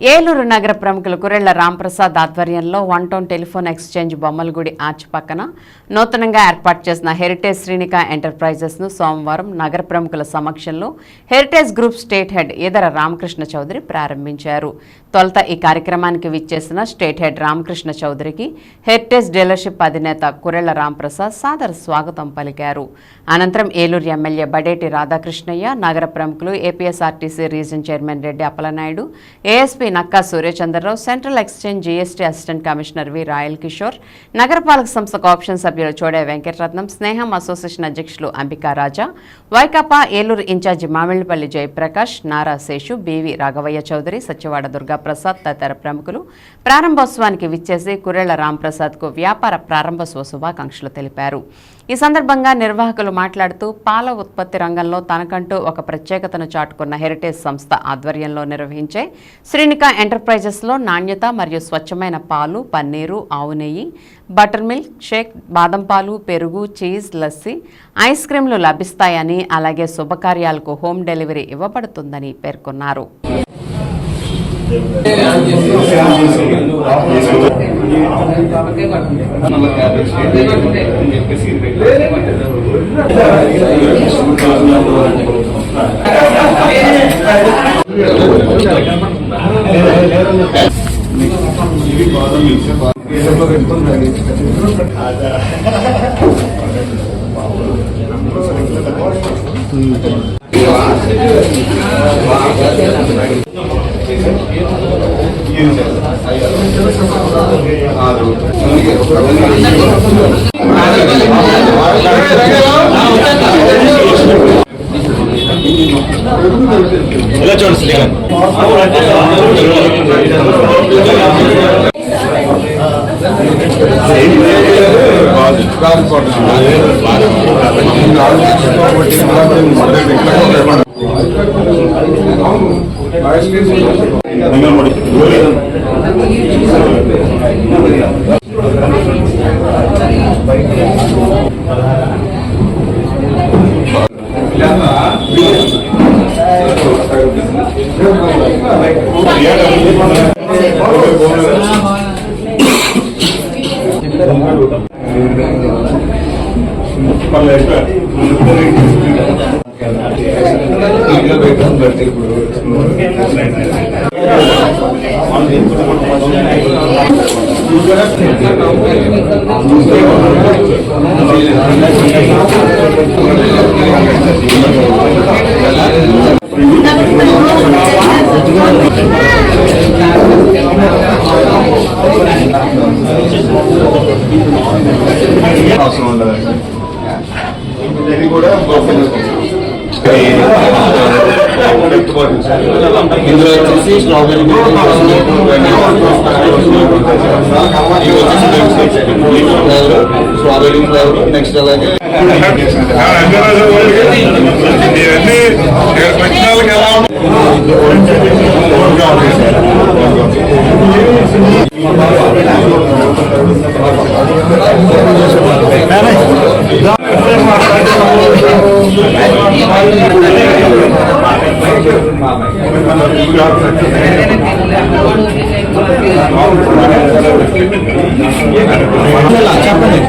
ఏలూరు నగర ప్రముఖులు కురెళ్ల రాంప్రసాద్ ఆధ్వర్యంలో 1 town telephone exchange Bommalagudi arch పక్కన నూతనంగా ఏర్పాటు చేసిన హెరిటేజ్ శ్రీనిక ఎంటర్ప్రైజెస్ ను సోమవారం నగర ప్రముఖుల సమక్షంలో Heritage group state head Edara Ramakrishna Chowdary ప్రారంభించారు. తొలుత ఈ కార్యక్రమానికి విచ్చేసిన స్టేట్ హెడ్ రామకృష్ణ చౌదరికి హెరిటేజ్ డీలర్షిప్ అధినేత కురెళ్ల రాంప్రసాద్ సాదర స్వాగతం పలికారు. అనంతరం ఏలూరు ఎమ్మెల్యే బడేటి రాధాకృష్ణయ్య, నగర ప్రముఖులు APSRTC reason chairman Reddy Appalanaidu, ASP Nakka Suryachandra Rao, central exchange GST assistant commissioner వి రాయల్ కిషోర్, నగరపాలక సంస్థ కోఆప్షన్ సభ్యులు చోడే వెంకటరత్నం, స్నేహం అసోసియేషన్ అధ్యక్షులు అంబికా రాజా, వైకాపా ఏలూరు ఇన్ఛార్జి మామిళ్లపల్లి జయప్రకాష్, నారా శేషు, బివి రాఘవయ్య చౌదరి, సత్యవాడ దుర్గాప్రసాద్ తదితర ప్రముఖులు ప్రారంభోత్సవానికి విచ్చేసి కురెళ్ల రాంప్రసాద్ కు వ్యాపార ప్రారంభోత్సవ శుభాకాంక్షలు తెలిపారు. ఈ సందర్భంగా నిర్వాహకులు మాట్లాడుతూ పాల ఉత్పత్తి రంగంలో తనకంటూ ఒక ప్రత్యేకతను చాటుకున్న హెరిటేజ్ సంస్థ ఆధ్వర్యంలో నిర్వహించే శ్రీనిక ఎంటర్ప్రైజెస్ లో నాణ్యత మరియు స్వచ్ఛమైన పాలు, పన్నీరు, ఆవు నెయ్యి, బటర్ మిల్క్ షేక్, బాదం పాలు, పెరుగు, చీజ్, లస్సీ, ఐస్ క్రీంలు లభిస్తాయని, అలాగే శుభకార్యాలకు హోమ్ డెలివరీ ఇవ్వబడుతుందని పేర్కొన్నారు. ఇందులో వచ్చేసి స్ట్రాబెరీ ఫ్లేవర్, నెక్స్ట్ అలాగే చెప్పండి.